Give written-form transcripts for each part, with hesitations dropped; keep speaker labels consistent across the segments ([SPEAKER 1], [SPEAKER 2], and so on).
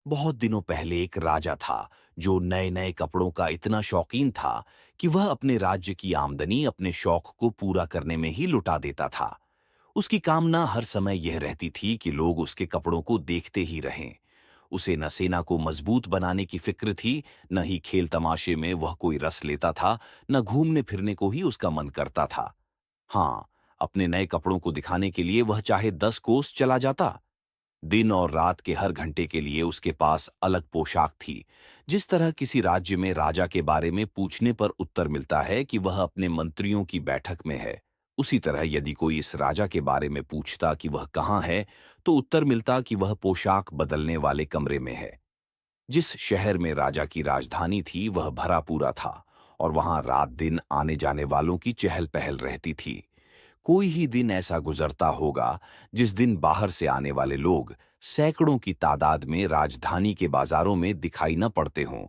[SPEAKER 1] बहुत दिनों पहले एक राजा था जो नए नए कपड़ों का इतना शौकीन था कि वह अपने राज्य की आमदनी अपने शौक को पूरा करने में ही लुटा देता था। उसकी कामना हर समय यह रहती थी कि लोग उसके कपड़ों को देखते ही रहें। उसे न सेना को मजबूत बनाने की फिक्र थी, न ही खेल तमाशे में वह कोई रस लेता था, न घूमने फिरने को ही उसका मन करता था। हाँ, अपने नए कपड़ों को दिखाने के लिए वह चाहे 10 कोस चला जाता। दिन और रात के हर घंटे के लिए उसके पास अलग पोशाक थी। जिस तरह किसी राज्य में राजा के बारे में पूछने पर उत्तर मिलता है कि वह अपने मंत्रियों की बैठक में है, उसी तरह यदि कोई इस राजा के बारे में पूछता कि वह कहाँ है, तो उत्तर मिलता कि वह पोशाक बदलने वाले कमरे में है। जिस शहर में राजा की राजधानी थी वह भरा पूरा था और वहां रात दिन आने जाने वालों की चहल पहल रहती थी। कोई ही दिन ऐसा गुजरता होगा जिस दिन बाहर से आने वाले लोग सैकड़ों की तादाद में राजधानी के बाजारों में दिखाई न पड़ते हों।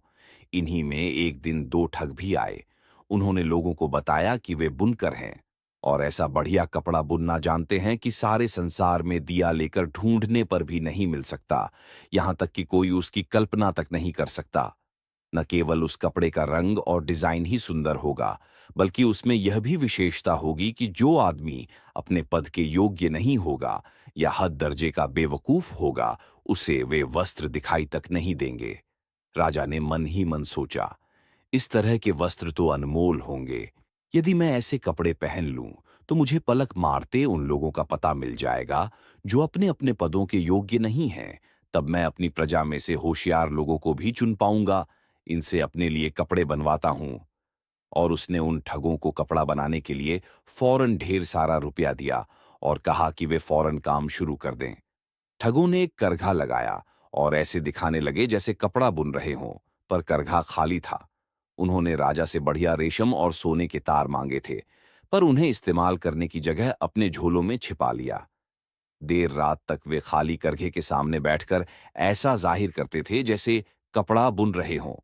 [SPEAKER 1] इन्हीं में एक दिन दो ठग भी आए। उन्होंने लोगों को बताया कि वे बुनकर हैं और ऐसा बढ़िया कपड़ा बुनना जानते हैं कि सारे संसार में दिया लेकर ढूंढने पर भी नहीं मिल सकता। यहां तक कि कोई उसकी कल्पना तक नहीं कर सकता। न केवल उस कपड़े का रंग और डिजाइन ही सुंदर होगा, बल्कि उसमें यह भी विशेषता होगी कि जो आदमी अपने पद के योग्य नहीं होगा या हद दर्जे का बेवकूफ होगा, उसे वे वस्त्र दिखाई तक नहीं देंगे। राजा ने मन ही मन सोचा, इस तरह के वस्त्र तो अनमोल होंगे। यदि मैं ऐसे कपड़े पहन लूं, तो मुझे पलक मारते उन लोगों का पता मिल जाएगा जो अपने अपने पदों के योग्य नहीं हैं। तब मैं अपनी प्रजा में से होशियार लोगों को भी चुन पाऊंगा। इनसे अपने लिए कपड़े बनवाता हूं। और उसने उन ठगों को कपड़ा बनाने के लिए फौरन ढेर सारा रुपया दिया और कहा कि वे फौरन काम शुरू कर दें। ठगों ने एक करघा लगाया और ऐसे दिखाने लगे जैसे कपड़ा बुन रहे हों, पर करघा खाली था। उन्होंने राजा से बढ़िया रेशम और सोने के तार मांगे थे, पर उन्हें इस्तेमाल करने की जगह अपने झोलों में छिपा लिया। देर रात तक वे खाली करघे के सामने बैठकर ऐसा जाहिर करते थे जैसे कपड़ा बुन रहे हों।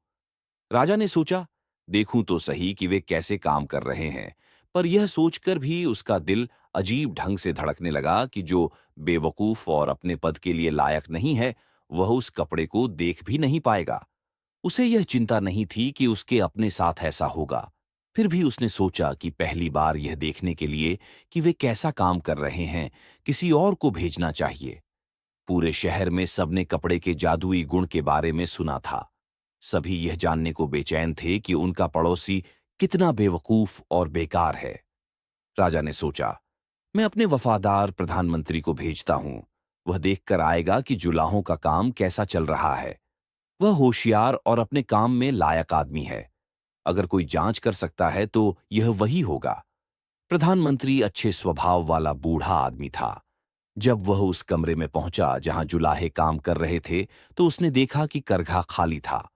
[SPEAKER 1] राजा ने सोचा, देखूं तो सही कि वे कैसे काम कर रहे हैं। पर यह सोचकर भी उसका दिल अजीब ढंग से धड़कने लगा कि जो बेवकूफ और अपने पद के लिए लायक नहीं है, वह उस कपड़े को देख भी नहीं पाएगा। उसे यह चिंता नहीं थी कि उसके अपने साथ ऐसा होगा। फिर भी उसने सोचा कि पहली बार यह देखने के लिए कि वे कैसा काम कर रहे हैं, किसी और को भेजना चाहिए। पूरे शहर में सबने कपड़े के जादुई गुण के बारे में सुना था। सभी यह जानने को बेचैन थे कि उनका पड़ोसी कितना बेवकूफ और बेकार है। राजा ने सोचा, मैं अपने वफादार प्रधानमंत्री को भेजता हूं। वह देखकर आएगा कि जुलाहों का काम कैसा चल रहा है। वह होशियार और अपने काम में लायक आदमी है। अगर कोई जांच कर सकता है तो यह वही होगा। प्रधानमंत्री अच्छे स्वभाव वाला बूढ़ा आदमी था। जब वह उस कमरे में पहुंचा जहां जुलाहे काम कर रहे थे, तो उसने देखा कि करघा खाली था।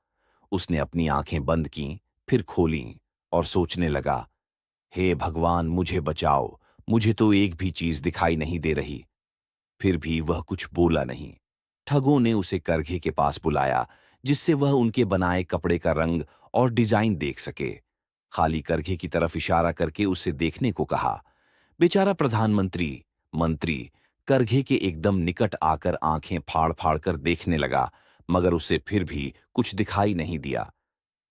[SPEAKER 1] उसने अपनी आंखें बंद कीं, फिर खोलीं और सोचने लगा, हे भगवान मुझे बचाओ, मुझे तो एक भी चीज दिखाई नहीं दे रही। फिर भी वह कुछ बोला नहीं। ठगों ने उसे करघे के पास बुलाया, जिससे वह उनके बनाए कपड़े का रंग और डिजाइन देख सके। खाली करघे की तरफ इशारा करके उसे देखने को कहा। बेचारा प्रधानमंत्री मंत्री करघे के एकदम निकट आकर आंखें फाड़ फाड़ कर देखने लगा, मगर उसे फिर भी कुछ दिखाई नहीं दिया।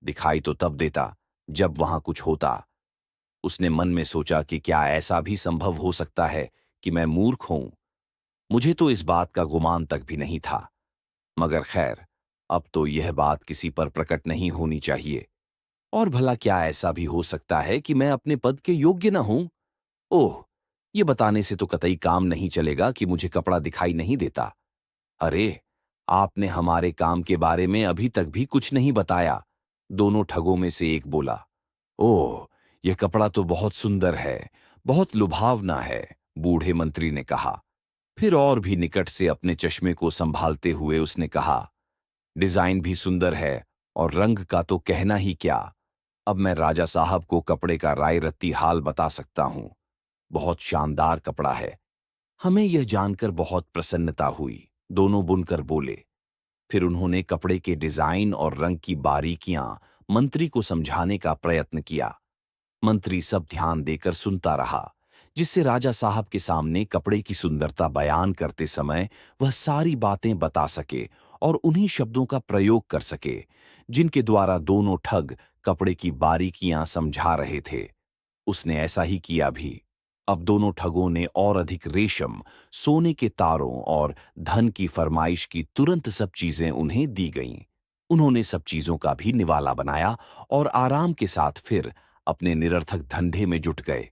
[SPEAKER 1] दिखाई तो तब देता जब वहां कुछ होता। उसने मन में सोचा कि क्या ऐसा भी संभव हो सकता है कि मैं मूर्ख हूं। मुझे तो इस बात का गुमान तक भी नहीं था। मगर खैर, अब तो यह बात किसी पर प्रकट नहीं होनी चाहिए। और भला क्या ऐसा भी हो सकता है कि मैं अपने पद के योग्य न हूं? ओह, ये बताने से तो कतई काम नहीं चलेगा कि मुझे कपड़ा दिखाई नहीं देता। अरे, आपने हमारे काम के बारे में अभी तक भी कुछ नहीं बताया। दोनों ठगों में से एक बोला। ओह, यह कपड़ा तो बहुत सुंदर है, बहुत लुभावना है, बूढ़े मंत्री ने कहा। फिर और भी निकट से अपने चश्मे को संभालते हुए उसने कहा, डिजाइन भी सुंदर है और रंग का तो कहना ही क्या। अब मैं राजा साहब को कपड़े का राय रत्ती हाल बता सकता हूं। बहुत शानदार कपड़ा है। हमें यह जानकर बहुत प्रसन्नता हुई। दोनों बुनकर बोले। फिर उन्होंने कपड़े के डिजाइन और रंग की बारीकियां मंत्री को समझाने का प्रयत्न किया। मंत्री सब ध्यान देकर सुनता रहा, जिससे राजा साहब के सामने कपड़े की सुंदरता बयान करते समय वह सारी बातें बता सके और उन्हीं शब्दों का प्रयोग कर सके जिनके द्वारा दोनों ठग कपड़े की बारीकियां समझा रहे थे। उसने ऐसा ही किया भी। अब दोनों ठगों ने और अधिक रेशम, सोने के तारों और धन की फरमाइश की तुरंत सब चीजें उन्हें दी गईं। उन्होंने सब चीजों का भी निवाला बनाया और आराम के साथ फिर अपने निरर्थक धंधे में जुट गए।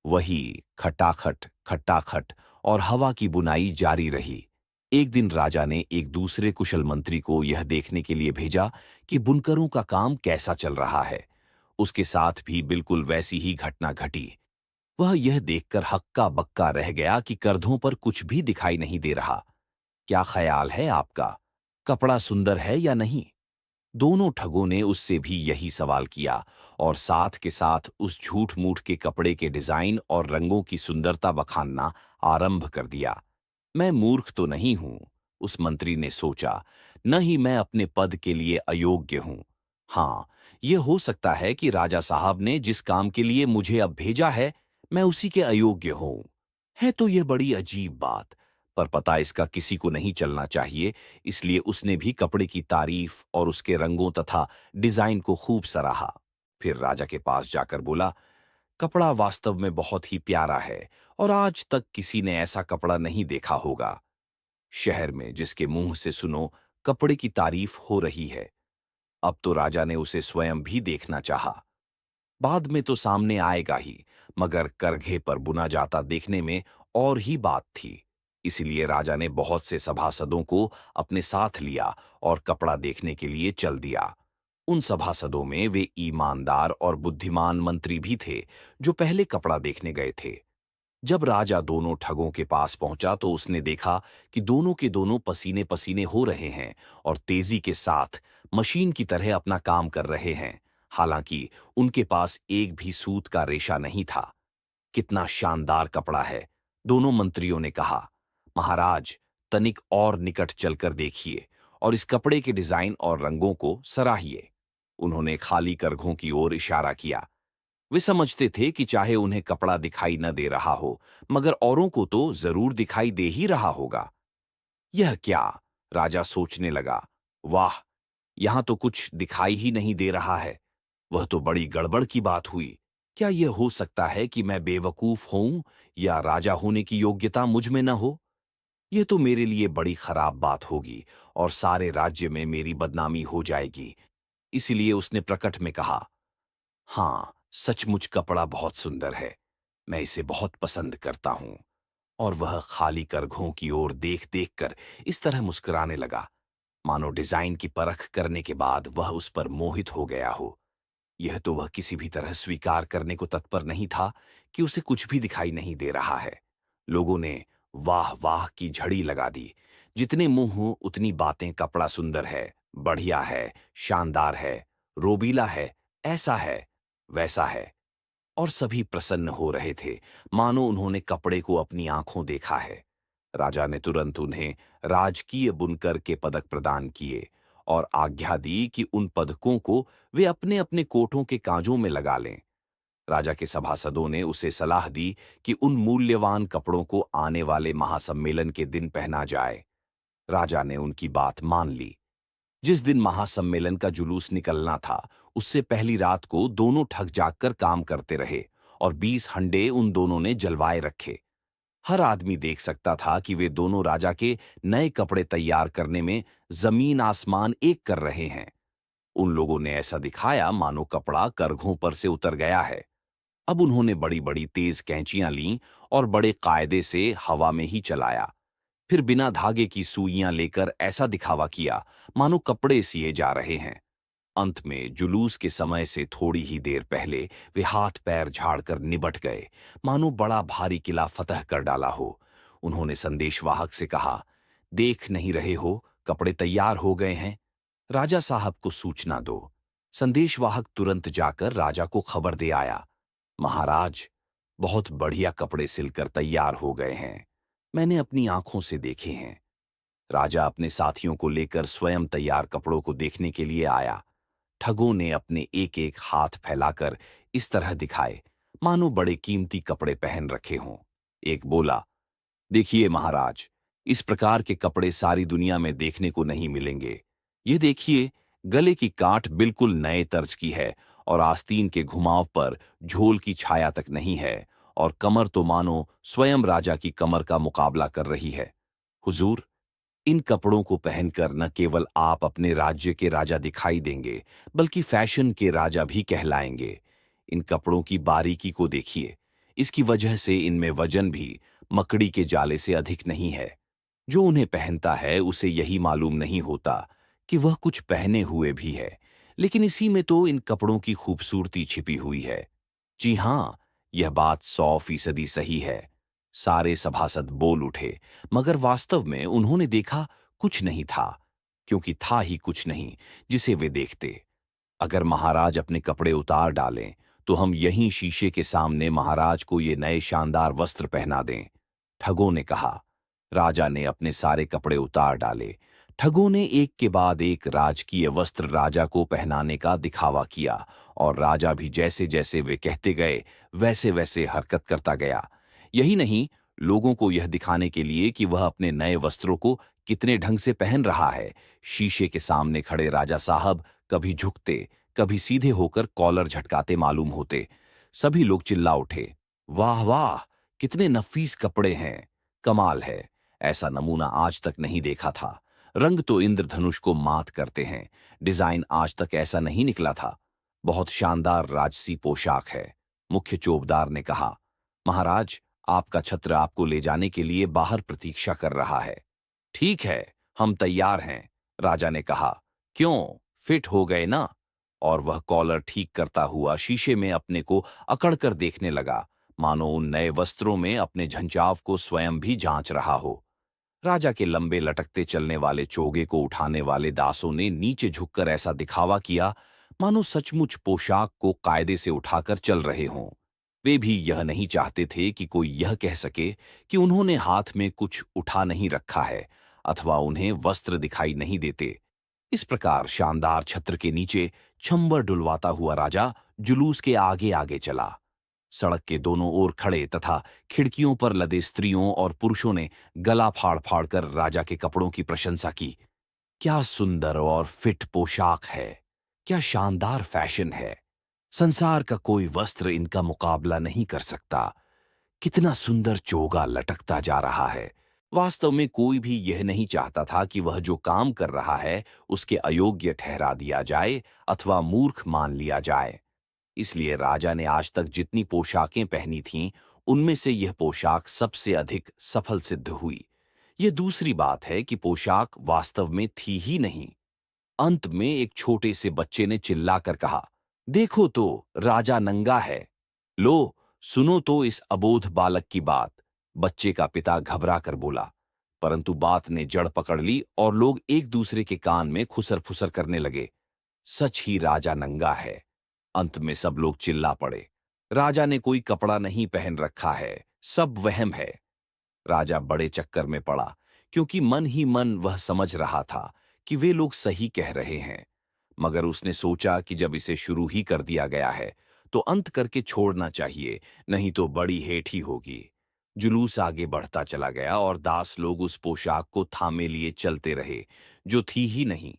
[SPEAKER 1] वही खटाखट खट्टाखट और हवा की बुनाई जारी रही। एक दिन राजा ने एक दूसरे कुशल मंत्री को यह देखने के लिए भेजा कि बुनकरों का काम कैसा चल रहा है। उसके साथ भी बिल्कुल वैसी ही घटना घटी। वह यह देखकर हक्का बक्का रह गया कि कंधों पर कुछ भी दिखाई नहीं दे रहा। क्या ख्याल है आपका? कपड़ा सुंदर है या नहीं? दोनों ठगों ने उससे भी यही सवाल किया और साथ के साथ उस झूठ मूठ के कपड़े के डिजाइन और रंगों की सुंदरता बखानना आरंभ कर दिया। मैं मूर्ख तो नहीं हूं, उस मंत्री ने सोचा, न ही मैं अपने पद के लिए अयोग्य हूं। हाँ, यह हो सकता है कि राजा साहब ने जिस काम के लिए मुझे अब भेजा है, मैं उसी के अयोग्य हूं। है तो यह बड़ी अजीब बात, पर पता इसका किसी को नहीं चलना चाहिए, इसलिए उसने भी कपड़े की तारीफ और उसके रंगों तथा डिजाइन को खूब सराहा। फिर राजा के पास जाकर बोला, कपड़ा वास्तव में बहुत ही प्यारा है और आज तक किसी ने ऐसा कपड़ा नहीं देखा होगा। शहर में जिसके मुंह से सुनो कपड़े की तारीफ हो रही है। अब तो राजा ने उसे स्वयं भी देखना चाहा। बाद में तो सामने आएगा ही, मगर करघे पर बुना जाता देखने में और ही बात थी। इसीलिए राजा ने बहुत से सभासदों को अपने साथ लिया और कपड़ा देखने के लिए चल दिया। उन सभासदों में वे ईमानदार और बुद्धिमान मंत्री भी थे जो पहले कपड़ा देखने गए थे। जब राजा दोनों ठगों के पास पहुंचा तो उसने देखा कि दोनों के दोनों पसीने पसीने हो रहे हैं और तेजी के साथ मशीन की तरह अपना काम कर रहे हैं। हालांकि उनके पास एक भी सूत का रेशा नहीं था। कितना शानदार कपड़ा है, दोनों मंत्रियों ने कहा। महाराज, तनिक और निकट चलकर देखिए और इस कपड़े के डिजाइन और रंगों को सराहिए। उन्होंने खाली करघों की ओर इशारा किया। वे समझते थे कि चाहे उन्हें कपड़ा दिखाई न दे रहा हो, मगर औरों को तो जरूर दिखाई दे ही रहा होगा। यह क्या? राजा सोचने लगा। वाह, यहां तो कुछ दिखाई ही नहीं दे रहा है। वह तो बड़ी गड़बड़ की बात हुई। क्या यह हो सकता है कि मैं बेवकूफ हूं या राजा होने की योग्यता मुझ में न हो? यह तो मेरे लिए बड़ी खराब बात होगी और सारे राज्य में मेरी बदनामी हो जाएगी। इसीलिए उसने प्रकट में कहा, हाँ, सचमुच कपड़ा बहुत सुंदर है। मैं इसे बहुत पसंद करता हूं। और वह खाली करघों की ओर देख देख कर इस तरह मुस्कुराने लगा, मानो डिजाइन की परख करने के बाद वह उस पर मोहित हो गया हो। यह तो वह किसी भी तरह स्वीकार करने को तत्पर नहीं था कि उसे कुछ भी दिखाई नहीं दे रहा है। लोगों ने वाह वाह की झड़ी लगा दी। जितने मुंह हो उतनी बातें, कपड़ा सुंदर है, बढ़िया है, शानदार है, रोबीला है, ऐसा है, वैसा है। और सभी प्रसन्न हो रहे थे, मानो उन्होंने कपड़े को अपनी आंखों देखा है। राजा ने तुरंत उन्हें राजकीय बुनकर के पदक प्रदान किए और आज्ञा दी कि उन पदकों को वे अपने अपने कोठों के कांजों में लगा लें। राजा के सभासदों ने उसे सलाह दी कि उन मूल्यवान कपड़ों को आने वाले महासम्मेलन के दिन पहना जाए। राजा ने उनकी बात मान ली। जिस दिन महासम्मेलन का जुलूस निकलना था, उससे पहली रात को दोनों ठग जागकर काम करते रहे और 20 हंडे उन दोनों ने जलवाए रखे। हर आदमी देख सकता था कि वे दोनों राजा के नए कपड़े तैयार करने में जमीन आसमान एक कर रहे हैं। उन लोगों ने ऐसा दिखाया मानो कपड़ा करघों पर से उतर गया है। अब उन्होंने बड़ी बड़ी तेज कैंचियां लीं और बड़े कायदे से हवा में ही चलाया। फिर बिना धागे की सुइयां लेकर ऐसा दिखावा किया मानो कपड़े सिए जा रहे हैं। अंत में जुलूस के समय से थोड़ी ही देर पहले वे हाथ पैर झाड़कर निबट गए, मानो बड़ा भारी किला फतह कर डाला हो। उन्होंने संदेशवाहक से कहा, देख नहीं रहे हो कपड़े तैयार हो गए हैं, राजा साहब को सूचना दो। संदेशवाहक तुरंत जाकर राजा को खबर दे आया, महाराज, बहुत बढ़िया कपड़े सिलकर तैयार हो गए हैं। मैंने अपनी आंखों से देखे हैं। राजा अपने साथियों को लेकर स्वयं तैयार कपड़ों को देखने के लिए आया। ठगों ने अपने एक एक हाथ फैलाकर इस तरह दिखाए मानो बड़े कीमती कपड़े पहन रखे हों। एक बोला, देखिए महाराज, इस प्रकार के कपड़े सारी दुनिया में देखने को नहीं मिलेंगे। ये देखिए, गले की काट बिल्कुल नए तर्ज की है और आस्तीन के घुमाव पर झोल की छाया तक नहीं है, और कमर तो मानो स्वयं राजा की कमर का मुकाबला कर रही है। हुजूर, इन कपड़ों को पहनकर न केवल आप अपने राज्य के राजा दिखाई देंगे, बल्कि फैशन के राजा भी कहलाएंगे। इन कपड़ों की बारीकी को देखिए। इसकी वजह से इनमें वजन भी मकड़ी के जाले से अधिक नहीं है। जो उन्हें पहनता है उसे यही मालूम नहीं होता कि वह कुछ पहने हुए भी है, लेकिन इसी में तो इन कपड़ों की खूबसूरती छिपी हुई है। जी हां, यह बात 100% सही है। सारे सभासद बोल उठे, मगर वास्तव में उन्होंने देखा कुछ नहीं था, क्योंकि था ही कुछ नहीं जिसे वे देखते। अगर महाराज अपने कपड़े उतार डालें, तो हम यहीं शीशे के सामने महाराज को ये नए शानदार वस्त्र पहना दें। ठगों ने कहा। राजा ने अपने सारे कपड़े उतार डाले। ठगों ने एक के बाद एक राजकीय वस्त्र राजा को पहनाने का दिखावा किया, और राजा भी जैसे जैसे वे कहते गए वैसे वैसे हरकत करता गया। यही नहीं, लोगों को यह दिखाने के लिए कि वह अपने नए वस्त्रों को कितने ढंग से पहन रहा है, शीशे के सामने खड़े राजा साहब कभी झुकते, कभी सीधे होकर कॉलर झटकाते मालूम होते। सभी लोग चिल्ला उठे, वाह वाह, कितने नफीस कपड़े हैं, कमाल है, ऐसा नमूना आज तक नहीं देखा था। रंग तो इंद्रधनुष को मात करते हैं, डिजाइन आज तक ऐसा नहीं निकला था। बहुत शानदार राजसी पोशाक है। मुख्य चौबदार ने कहा। महाराज, आपका छत्र आपको ले जाने के लिए बाहर प्रतीक्षा कर रहा है। ठीक है, हम तैयार हैं, राजा ने कहा। क्यों, फिट हो गए ना? और वह कॉलर ठीक करता हुआ शीशे में अपने को अकड़कर देखने लगा, मानो उन नए वस्त्रों में अपने झंझाव को स्वयं भी जांच रहा हो। राजा के लंबे लटकते चलने वाले चोगे को उठाने वाले दासों ने नीचे झुककर ऐसा दिखावा किया, मानो सचमुच पोशाक को कायदे से उठाकर चल रहे हों। वे भी यह नहीं चाहते थे कि कोई यह कह सके कि उन्होंने हाथ में कुछ उठा नहीं रखा है, अथवा उन्हें वस्त्र दिखाई नहीं देते। इस प्रकार शानदार छत्र के नीचे छंबर डुलवाता हुआ राजा जुलूस के आगे आगे चला। सड़क के दोनों ओर खड़े तथा खिड़कियों पर लदे स्त्रियों और पुरुषों ने गला फाड़ फाड़ कर राजा के कपड़ों की प्रशंसा की। क्या सुंदर और फिट पोशाक है, क्या शानदार फैशन है, संसार का कोई वस्त्र इनका मुकाबला नहीं कर सकता। कितना सुंदर चोगा लटकता जा रहा है। वास्तव में कोई भी यह नहीं चाहता था कि वह जो काम कर रहा है उसके अयोग्य ठहरा दिया जाए अथवा मूर्ख मान लिया जाए। इसलिए राजा ने आज तक जितनी पोशाकें पहनी थीं, उनमें से यह पोशाक सबसे अधिक सफल सिद्ध हुई। यह दूसरी बात है कि पोशाक वास्तव में थी ही नहीं। अंत में एक छोटे से बच्चे ने चिल्लाकर कहा, देखो तो, राजा नंगा है। लो, सुनो तो इस अबोध बालक की बात। बच्चे का पिता घबरा कर बोला, परंतु बात ने जड़ पकड़ ली और लोग एक दूसरे के कान में खुसर फुसर करने लगे। सच ही राजा नंगा है। अंत में सब लोग चिल्ला पड़े, राजा ने कोई कपड़ा नहीं पहन रखा है, सब वहम है। राजा बड़े चक्कर में पड़ा, क्योंकि मन ही मन वह समझ रहा था कि वे लोग सही कह रहे हैं। मगर उसने सोचा कि जब इसे शुरू ही कर दिया गया है, तो अंत करके छोड़ना चाहिए, नहीं तो बड़ी हेठी होगी। जुलूस आगे बढ़ता चला गया और दास लोग उस पोशाक को थामे लिए चलते रहे, जो थी ही नहीं।